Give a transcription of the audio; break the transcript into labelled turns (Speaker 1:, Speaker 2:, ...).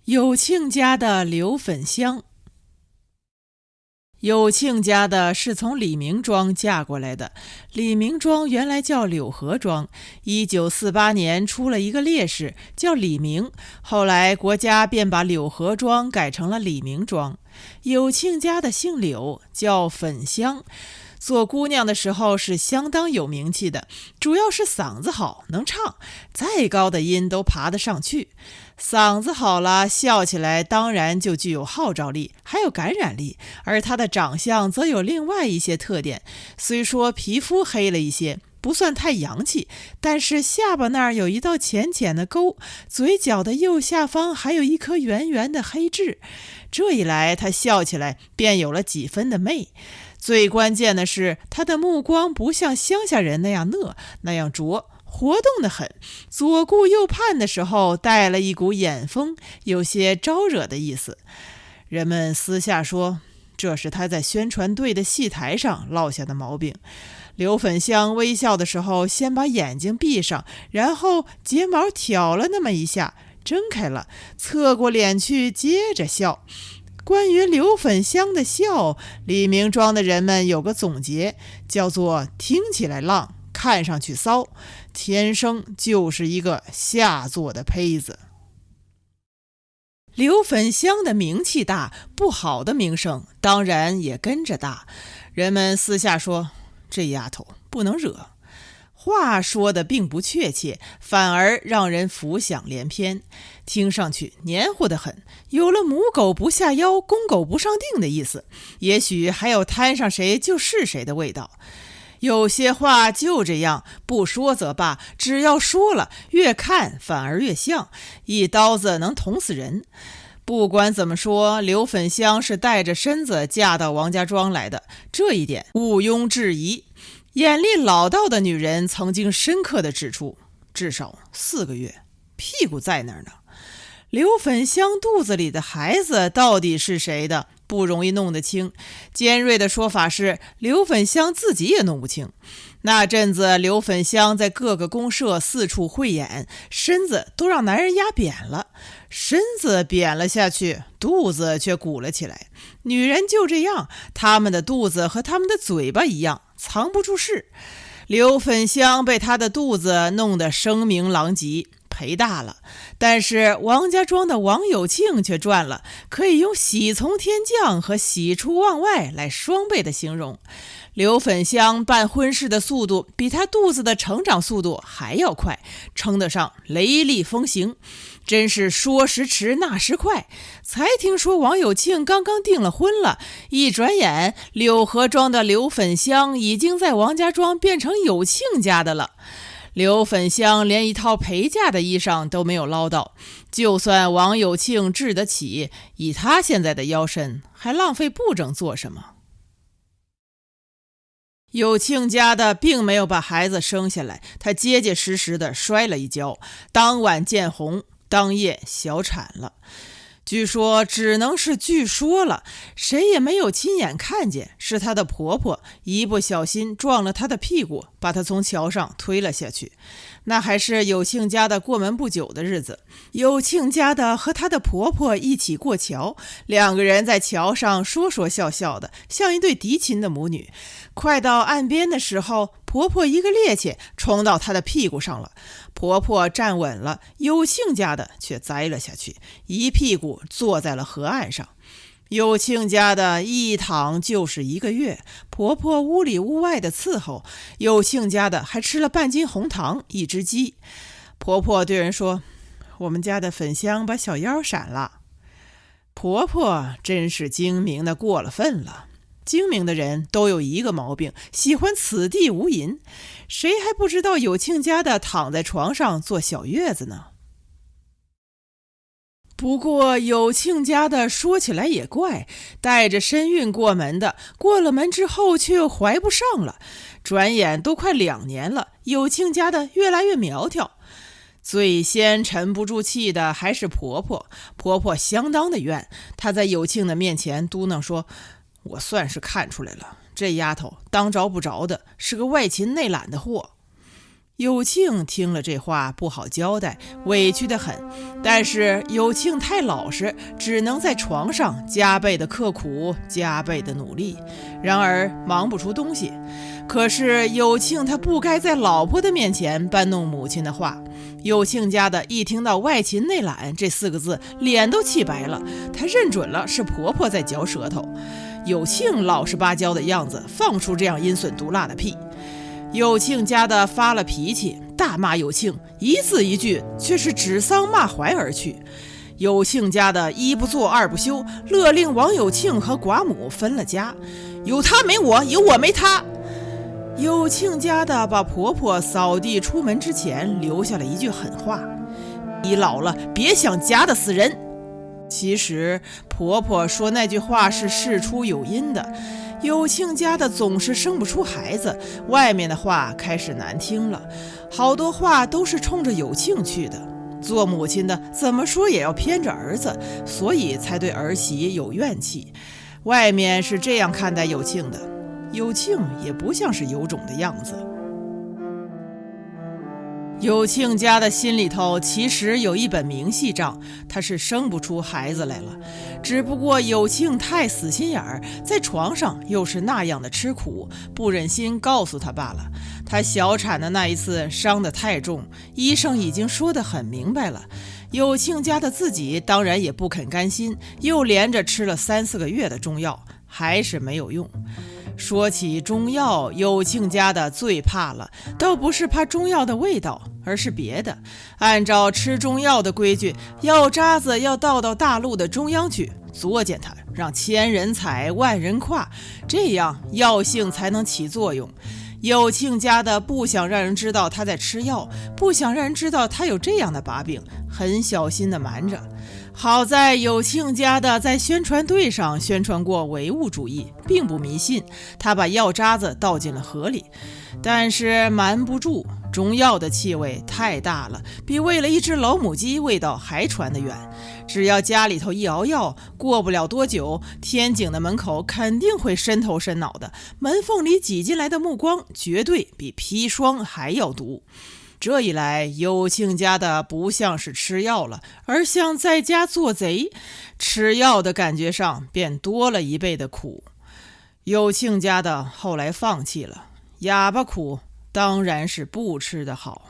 Speaker 1: 有庆家的刘粉香。有庆家的是从李明庄嫁过来的，李明庄原来叫柳河庄，1948年出了一个烈士叫李明，后来国家便把柳河庄改成了李明庄。有庆家的姓柳，叫粉香，做姑娘的时候是相当有名气的，主要是嗓子好，能唱，再高的音都爬得上去。嗓子好了，笑起来当然就具有号召力，还有感染力。而她的长相则有另外一些特点，虽说皮肤黑了一些，不算太洋气，但是下巴那儿有一道浅浅的沟，嘴角的右下方还有一颗圆圆的黑痣。这一来，她笑起来便有了几分的媚。最关键的是，她的目光不像乡下人那样讷，那样拙，活动得很，左顾右盼的时候带了一股眼风，有些招惹的意思。人们私下说，这是他在宣传队的戏台上落下的毛病。刘粉香微笑的时候，先把眼睛闭上，然后睫毛挑了那么一下，睁开了，侧过脸去接着笑。关于刘粉香的笑，李明庄的人们有个总结，叫做听起来浪，看上去骚，天生就是一个下作的胚子。刘粉香的名气大，不好的名声当然也跟着大。人们私下说，这丫头不能惹。话说的并不确切，反而让人浮想联翩，听上去黏糊得很，有了母狗不下腰，公狗不上腚的意思，也许还有摊上谁就是谁的味道。有些话就这样，不说则罢，只要说了，越看反而越像，一刀子能捅死人。不管怎么说，刘粉香是带着身子嫁到王家庄来的，这一点毋庸置疑。眼力老道的女人曾经深刻地指出，至少4个月，屁股在那儿呢。刘粉香肚子里的孩子到底是谁的，不容易弄得清。尖锐的说法是，刘粉香自己也弄不清。那阵子，刘粉香在各个公社四处汇演，身子都让男人压扁了。身子扁了下去，肚子却鼓了起来。女人就这样，她们的肚子和她们的嘴巴一样，藏不住事。刘粉香被她的肚子弄得声名狼藉，赔大了。但是王家庄的王有庆却赚了，可以用喜从天降和喜出望外来双倍的形容。刘粉香办婚事的速度比她肚子的成长速度还要快，称得上雷厉风行，真是说时迟那时快。才听说王有庆刚刚订了婚了，一转眼柳河庄的刘粉香已经在王家庄变成有庆家的了。刘粉香连一套陪嫁的衣裳都没有捞到，就算王有庆治得起，以他现在的腰身，还浪费布整做什么？有庆家的并没有把孩子生下来，他结结实实的摔了一跤，当晚见红，当夜小产了。据说只能是据说了，谁也没有亲眼看见，是她的婆婆一不小心撞了她的屁股，把她从桥上推了下去。那还是有庆家的过门不久的日子，有庆家的和她的婆婆一起过桥，两个人在桥上说说笑笑的，像一对嫡亲的母女。快到岸边的时候，婆婆一个趔趄冲到她的屁股上了，婆婆站稳了，有庆家的却栽了下去，一屁股坐在了河岸上。有庆家的一躺就是1个月，婆婆屋里屋外的伺候，有庆家的还吃了半斤红糖1只鸡。婆婆对人说，我们家的粉香把小腰闪了。婆婆真是精明的过了分了。精明的人都有一个毛病，喜欢此地无银。谁还不知道有庆家的躺在床上做小月子呢？不过有庆家的说起来也怪，带着身孕过门的，过了门之后却又怀不上了，转眼都快2年了，有庆家的越来越苗条。最先沉不住气的还是婆婆，婆婆相当的怨，她在有庆的面前嘟囔说，我算是看出来了，这丫头当着不着的，是个外勤内懒的货。有庆听了这话不好交代，委屈得很，但是有庆太老实，只能在床上加倍的刻苦，加倍的努力，然而忙不出东西。可是有庆他不该在老婆的面前搬弄母亲的话。有庆家的一听到外勤内懒这4个字，脸都气白了，他认准了是婆婆在嚼舌头。有庆老实巴交的样子，放不出这样阴损毒辣的屁。有庆家的发了脾气，大骂有庆，一字一句却是指桑骂槐而去。有庆家的一不做二不休，勒令王有庆和寡母分了家，有他没我，有我没他。有庆家的把婆婆扫地出门之前留下了一句狠话：你老了别想夹得死人。其实婆婆说那句话是事出有因的，有庆家的总是生不出孩子，外面的话开始难听了，好多话都是冲着有庆去的。做母亲的怎么说也要偏着儿子，所以才对儿媳有怨气。外面是这样看待有庆的，有庆也不像是有种的样子。有庆家的心里头其实有一本明细账，他是生不出孩子来了，只不过有庆太死心眼儿，在床上又是那样的吃苦，不忍心告诉他罢了。他小产的那一次伤得太重，医生已经说得很明白了。有庆家的自己当然也不肯甘心，又连着吃了3、4个月的中药，还是没有用。说起中药，有庆家的最怕了，倒不是怕中药的味道，而是别的。按照吃中药的规矩，药渣子要倒到大陆的中央去，作践它，让千人踩万人跨，这样药性才能起作用。有庆家的不想让人知道他在吃药，不想让人知道他有这样的把柄，很小心的瞒着。好在有庆家的在宣传队上宣传过唯物主义，并不迷信，他把药渣子倒进了河里。但是瞒不住，中药的气味太大了，比喂了一只老母鸡味道还传得远。只要家里头一熬药，过不了多久，天井的门口肯定会伸头伸脑的，门缝里挤进来的目光绝对比砒霜还要毒。这一来，有庆家的不像是吃药了，而像在家做贼，吃药的感觉上便多了1倍的苦。有庆家的后来放弃了，哑巴苦当然是不吃的好。